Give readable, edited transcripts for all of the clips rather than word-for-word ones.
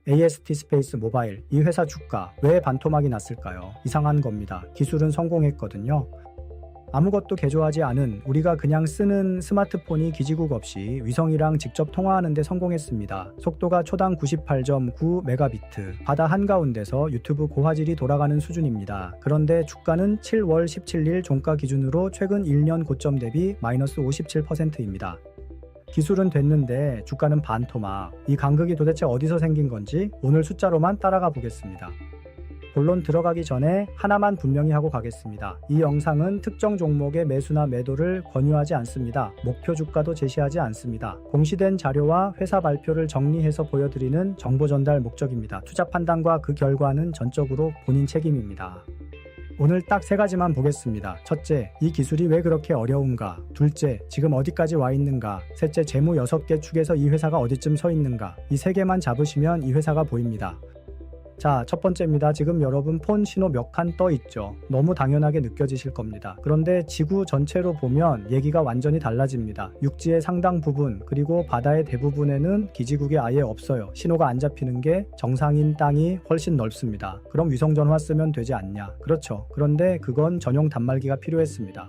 AST 스페이스 모바일, 이 회사 주가 왜 반토막이 났을까요? 이상한 겁니다. 기술은 성공했거든요. 아무것도 개조하지 않은 우리가 그냥 쓰는 스마트폰이 기지국 없이 위성이랑 직접 통화하는 데 성공했습니다. 속도가 초당 98.9메가비트, 바다 한가운데서 유튜브 고화질이 돌아가는 수준입니다. 그런데 주가는 7월 17일 종가 기준으로 최근 1년 고점 대비 마이너스 57%입니다. 기술은 됐는데 주가는 반토막. 이 간극이 도대체 어디서 생긴 건지 오늘 숫자로만 따라가 보겠습니다. 본론 들어가기 전에 하나만 분명히 하고 가겠습니다. 이 영상은 특정 종목의 매수나 매도를 권유하지 않습니다. 목표 주가도 제시하지 않습니다. 공시된 자료와 회사 발표를 정리해서 보여드리는 정보 전달 목적입니다. 투자 판단과 그 결과는 전적으로 본인 책임입니다. 오늘 딱 3가지만 보겠습니다. 첫째, 이 기술이 왜 그렇게 어려운가? 둘째, 지금 어디까지 와 있는가? 셋째, 재무 6개 축에서 이 회사가 어디쯤 서 있는가? 이 3개만 잡으시면 이 회사가 보입니다. 자, 첫 번째입니다. 지금 여러분 폰 신호 몇 칸 떠 있죠? 너무 당연하게 느껴지실 겁니다. 그런데 지구 전체로 보면 얘기가 완전히 달라집니다. 육지의 상당 부분 그리고 바다의 대부분에는 기지국이 아예 없어요. 신호가 안 잡히는 게 정상인 땅이 훨씬 넓습니다. 그럼 위성전화 쓰면 되지 않냐? 그렇죠. 그런데 그건 전용 단말기가 필요했습니다.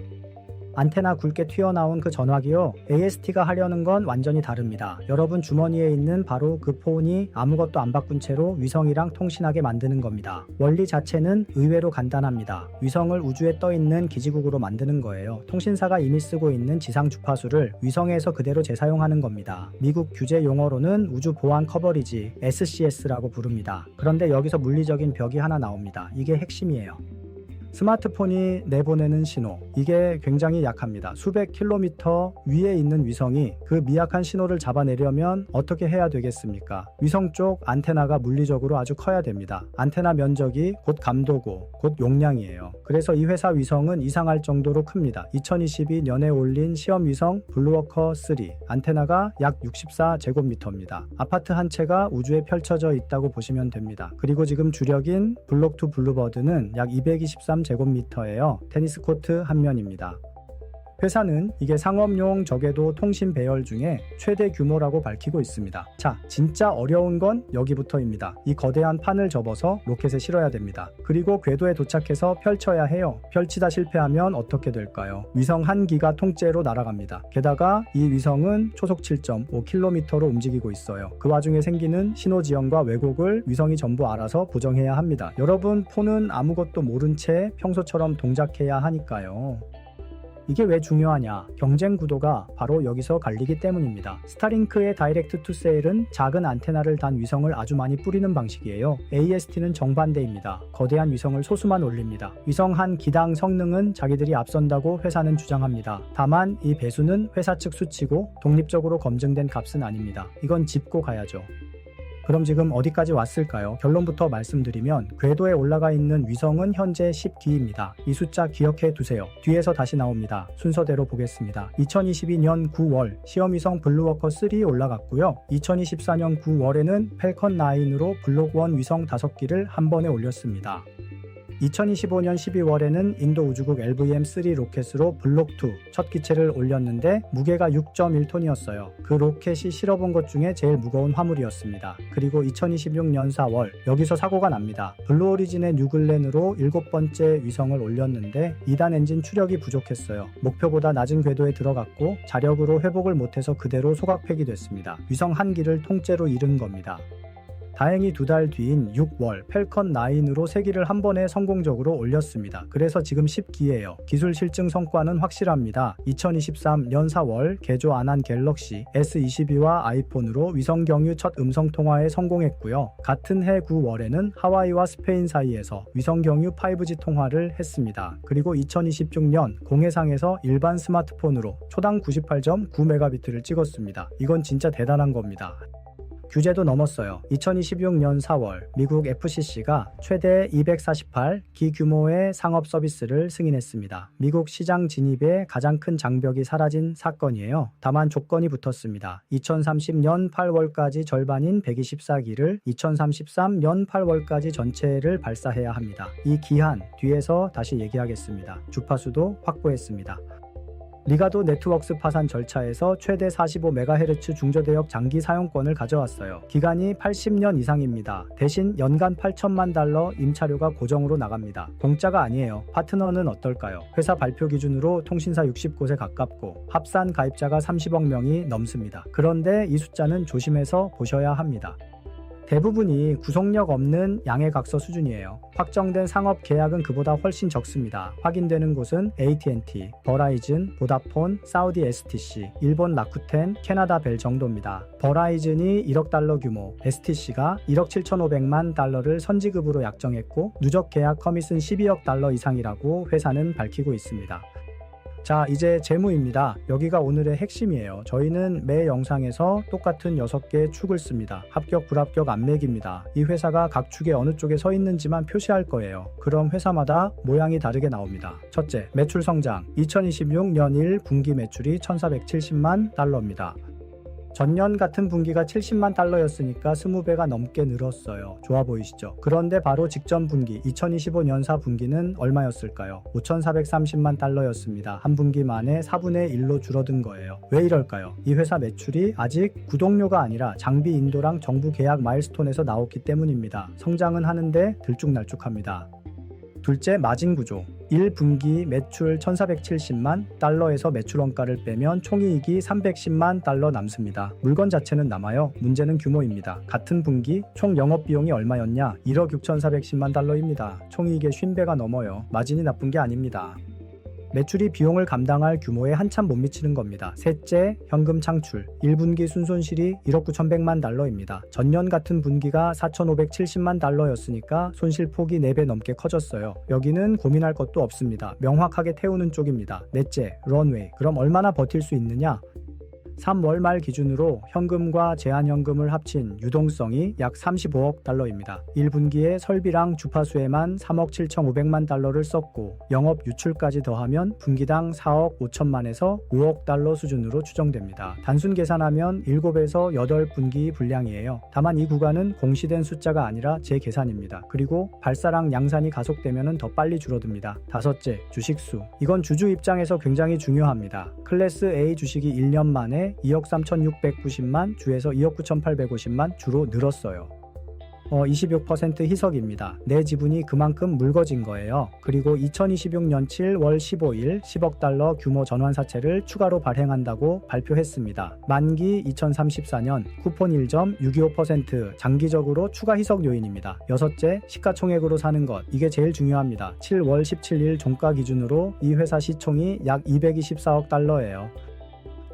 안테나 굵게 튀어나온 그 전화기요, AST가 하려는 건 완전히 다릅니다. 여러분 주머니에 있는 바로 그 폰이 아무것도 안 바꾼 채로 위성이랑 통신하게 만드는 겁니다. 원리 자체는 의외로 간단합니다. 위성을 우주에 떠 있는 기지국으로 만드는 거예요. 통신사가 이미 쓰고 있는 지상 주파수를 위성에서 그대로 재사용하는 겁니다. 미국 규제 용어로는 우주 보안 커버리지 SCS라고 부릅니다. 그런데 여기서 물리적인 벽이 하나 나옵니다. 이게 핵심이에요. 스마트폰이 내보내는 신호, 이게 굉장히 약합니다. 수백 킬로미터 위에 있는 위성이 그 미약한 신호를 잡아내려면 어떻게 해야 되겠습니까? 위성 쪽 안테나가 물리적으로 아주 커야 됩니다. 안테나 면적이 곧 감도고 곧 용량이에요. 그래서 이 회사 위성은 이상할 정도로 큽니다. 2022년에 올린 시험 위성 블루워커 3, 안테나가 약 64제곱미터입니다. 아파트 한 채가 우주에 펼쳐져 있다고 보시면 됩니다. 그리고 지금 주력인 블록2 블루버드는 약 223제곱미터예요. 테니스 코트 한 면입니다. 회사는 이게 상업용 저궤도 통신 배열 중에 최대 규모라고 밝히고 있습니다. 자, 진짜 어려운 건 여기부터입니다. 이 거대한 판을 접어서 로켓에 실어야 됩니다. 그리고 궤도에 도착해서 펼쳐야 해요. 펼치다 실패하면 어떻게 될까요? 위성 한 기가 통째로 날아갑니다. 게다가 이 위성은 초속 7.5km로 움직이고 있어요. 그 와중에 생기는 신호 지연과 왜곡을 위성이 전부 알아서 보정해야 합니다. 여러분, 폰은 아무것도 모른 채 평소처럼 동작해야 하니까요. 이게 왜 중요하냐? 경쟁 구도가 바로 여기서 갈리기 때문입니다. 스타링크의 다이렉트 투 셀은 작은 안테나를 단 위성을 아주 많이 뿌리는 방식이에요. AST는 정반대입니다. 거대한 위성을 소수만 올립니다. 위성 한 기당 성능은 자기들이 앞선다고 회사는 주장합니다. 다만 이 배수는 회사 측 수치고 독립적으로 검증된 값은 아닙니다. 이건 짚고 가야죠. 그럼 지금 어디까지 왔을까요? 결론부터 말씀드리면 궤도에 올라가 있는 위성은 현재 10기입니다. 이 숫자 기억해 두세요. 뒤에서 다시 나옵니다. 순서대로 보겠습니다. 2022년 9월 시험위성 블루워커 3 올라갔고요. 2024년 9월에는 펠컨 9으로 블록1 위성 5기를 한 번에 올렸습니다. 2025년 12월에는 인도 우주국 LVM-3 로켓으로 블록2 첫 기체를 올렸는데 무게가 6.1톤이었어요. 그 로켓이 실어본 것 중에 제일 무거운 화물이었습니다. 그리고 2026년 4월 여기서 사고가 납니다. 블루오리진의 뉴글렌으로 7번째 위성을 올렸는데 2단 엔진 추력이 부족했어요. 목표보다 낮은 궤도에 들어갔고 자력으로 회복을 못해서 그대로 소각폐기 됐습니다. 위성 한 기를 통째로 잃은 겁니다. 다행히 2달 뒤인 6월 펠컨 9으로 3기를 한 번에 성공적으로 올렸습니다. 그래서 지금 10기예요. 기술 실증 성과는 확실합니다. 2023년 4월 개조 안 한 갤럭시 S22와 아이폰으로 위성 경유 첫 음성 통화에 성공했고요. 같은 해 9월에는 하와이와 스페인 사이에서 위성 경유 5G 통화를 했습니다. 그리고 2026년 공해상에서 일반 스마트폰으로 초당 98.9메가비트를 찍었습니다. 이건 진짜 대단한 겁니다. 규제도 넘었어요. 2026년 4월 미국 FCC가 최대 248기 규모의 상업 서비스를 승인했습니다. 미국 시장 진입에 가장 큰 장벽이 사라진 사건이에요. 다만 조건이 붙었습니다. 2030년 8월까지 절반인 124기를 2033년 8월까지 전체를 발사해야 합니다. 이 기한 뒤에서 다시 얘기하겠습니다. 주파수도 확보했습니다. 리가도 네트워크스 파산 절차에서 최대 45MHz 중저대역 장기 사용권을 가져왔어요. 기간이 80년 이상입니다. 대신 연간 $8천만 임차료가 고정으로 나갑니다. 공짜가 아니에요. 파트너는 어떨까요? 회사 발표 기준으로 통신사 60곳에 가깝고 합산 가입자가 30억 명이 넘습니다. 그런데 이 숫자는 조심해서 보셔야 합니다. 대부분이 구속력 없는 양해각서 수준이에요. 확정된 상업 계약은 그보다 훨씬 적습니다. 확인되는 곳은 AT&T, 버라이즌, 보다폰, 사우디 STC, 일본 라쿠텐, 캐나다 벨 정도입니다. 버라이즌이 $1억 규모, STC가 $1억 7,500만 달러를 선지급으로 약정했고 누적 계약 커밋은 $12억 이상이라고 회사는 밝히고 있습니다. 자, 이제 재무입니다. 여기가 오늘의 핵심이에요. 저희는 매 영상에서 똑같은 6개의 축을 씁니다. 합격, 불합격 안 매깁니다. 이 회사가 각 축에 어느 쪽에 서 있는지만 표시할 거예요. 그럼 회사마다 모양이 다르게 나옵니다. 첫째, 매출 성장. 2026년 1분기 매출이 $1,470만 달러입니다. 전년 같은 분기가 $70만 달러였으니까 20배가 넘게 늘었어요. 좋아 보이시죠? 그런데 바로 직전 분기 2025년 4분기는 얼마였을까요? $5,430만 달러였습니다. 한 분기 만에 4분의 1로 줄어든 거예요. 왜 이럴까요? 이 회사 매출이 아직 구독료가 아니라 장비 인도랑 정부 계약 마일스톤에서 나왔기 때문입니다. 성장은 하는데 들쭉날쭉합니다. 둘째, 마진 구조. 1분기 매출 $1,470만 달러에서 매출 원가를 빼면 총이익이 $310만 달러 남습니다. 물건 자체는 남아요. 문제는 규모입니다. 같은 분기 총 영업비용이 얼마였냐? $1억 6,410만 달러입니다. 총이익의 50배가 넘어요. 마진이 나쁜 게 아닙니다. 매출이 비용을 감당할 규모에 한참 못 미치는 겁니다. 셋째, 현금 창출. 1분기 순손실이 $1억 9,100만 달러입니다. 전년 같은 분기가 $4,570만 달러였으니까 손실 폭이 4배 넘게 커졌어요. 여기는 고민할 것도 없습니다. 명확하게 태우는 쪽입니다. 넷째, 런웨이. 그럼 얼마나 버틸 수 있느냐? 3월 말 기준으로 현금과 제한현금을 합친 유동성이 약 $35억 달러입니다. 1분기에 설비랑 주파수에만 $3억 7,500만 달러를 썼고 영업 유출까지 더하면 분기당 $4억 5천만에서 $5억 달러 수준으로 추정됩니다. 단순 계산하면 7에서 8분기 분량이에요. 다만 이 구간은 공시된 숫자가 아니라 제 계산입니다. 그리고 발사랑 양산이 가속되면 더 빨리 줄어듭니다. 다섯째, 주식수. 이건 주주 입장에서 굉장히 중요합니다. 클래스 A 주식이 1년 만에 $2억 3,690만 주에서 $2억 9,850만 주로 늘었어요. 26% 희석입니다. 내 지분이 그만큼 묽어진 거예요. 그리고 2026년 7월 15일 $10억 달러 규모 전환사채를 추가로 발행한다고 발표했습니다. 만기 2034년 쿠폰 1.625% 장기적으로 추가 희석 요인입니다. 여섯째, 시가총액으로 사는 것. 이게 제일 중요합니다. 7월 17일 종가 기준으로 이 회사 시총이 약 $224억 달러예요.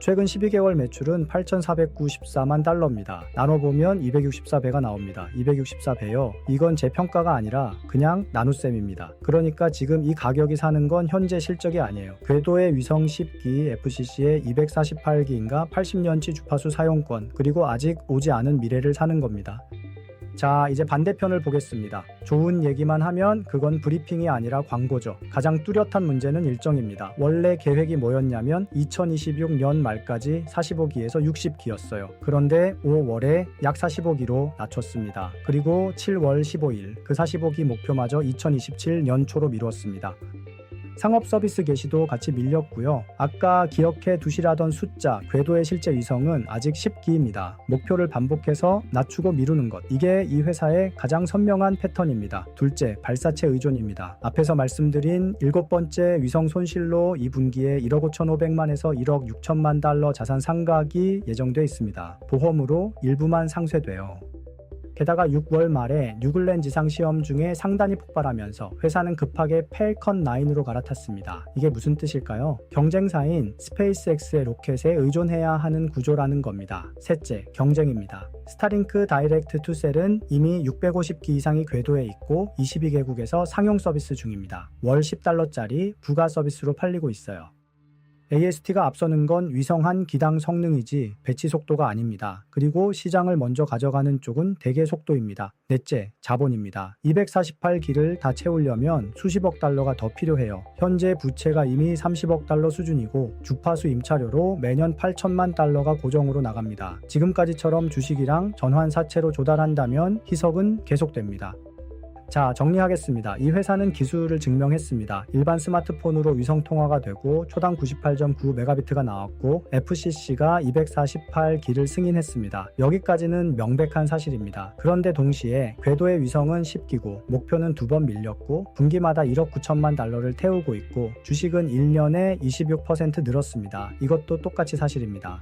최근 12개월 매출은 $8,494만 달러입니다. 나눠보면 264배가 나옵니다. 264배요. 이건 제 평가가 아니라 그냥 나눗셈입니다. 그러니까 지금 이 가격이 사는 건 현재 실적이 아니에요. 궤도의 위성 10기, FCC의 248기인가 80년치 주파수 사용권, 그리고 아직 오지 않은 미래를 사는 겁니다. 자, 이제 반대편을 보겠습니다. 좋은 얘기만 하면 그건 브리핑이 아니라 광고죠. 가장 뚜렷한 문제는 일정입니다. 원래 계획이 뭐였냐면 2026년 말까지 45기에서 60기였어요. 그런데 5월에 약 45기로 낮췄습니다. 그리고 7월 15일 그 45기 목표마저 2027년 초로 미뤘습니다. 상업 서비스 개시도 같이 밀렸고요. 아까 기억해 두시라던 숫자, 궤도의 실제 위성은 아직 10기입니다. 목표를 반복해서 낮추고 미루는 것. 이게 이 회사의 가장 선명한 패턴입니다. 둘째, 발사체 의존입니다. 앞에서 말씀드린 7번째 위성 손실로 2분기에 $1억 5,500만에서 $1억 6천만 달러 자산 상각이 예정돼 있습니다. 보험으로 일부만 상쇄돼요. 게다가 6월 말에 뉴글랜 지상 시험 중에 상단이 폭발하면서 회사는 급하게 펠컨 9으로 갈아탔습니다. 이게 무슨 뜻일까요? 경쟁사인 스페이스X의 로켓에 의존해야 하는 구조라는 겁니다. 셋째, 경쟁입니다. 스타링크 다이렉트 투 셀은 이미 650기 이상이 궤도에 있고 22개국에서 상용 서비스 중입니다. 월 $10짜리 부가 서비스로 팔리고 있어요. AST가 앞서는 건 위성 한 기당 성능이지 배치 속도가 아닙니다. 그리고 시장을 먼저 가져가는 쪽은 대개 속도입니다. 넷째, 자본입니다. 248기를 다 채우려면 수십억 달러가 더 필요해요. 현재 부채가 이미 30억 달러 수준이고 주파수 임차료로 매년 8천만 달러가 고정으로 나갑니다. 지금까지처럼 주식이랑 전환 사채로 조달한다면 희석은 계속됩니다. 자, 정리하겠습니다. 이 회사는 기술을 증명했습니다. 일반 스마트폰으로 위성통화가 되고 초당 98.9메가비트가 나왔고 FCC가 248기를 승인했습니다. 여기까지는 명백한 사실입니다. 그런데 동시에 궤도의 위성은 10기고 목표는 2번 밀렸고 분기마다 1억 9천만 달러를 태우고 있고 주식은 1년에 26% 늘었습니다. 이것도 똑같이 사실입니다.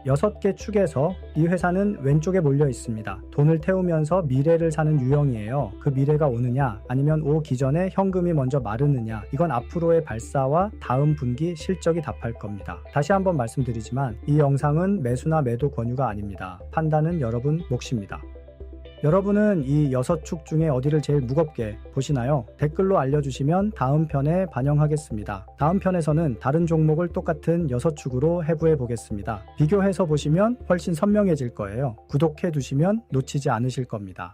6개 축에서 이 회사는 왼쪽에 몰려 있습니다. 돈을 태우면서 미래를 사는 유형이에요. 그 미래가 오느냐 아니면 오기 전에 현금이 먼저 마르느냐, 이건 앞으로의 발사와 다음 분기 실적이 답할 겁니다. 다시 한번 말씀드리지만 이 영상은 매수나 매도 권유가 아닙니다. 판단은 여러분 몫입니다. 여러분은 이 6축 중에 어디를 제일 무겁게 보시나요? 댓글로 알려주시면 다음 편에 반영하겠습니다. 다음 편에서는 다른 종목을 똑같은 6축으로 해부해 보겠습니다. 비교해서 보시면 훨씬 선명해질 거예요. 구독해 두시면 놓치지 않으실 겁니다.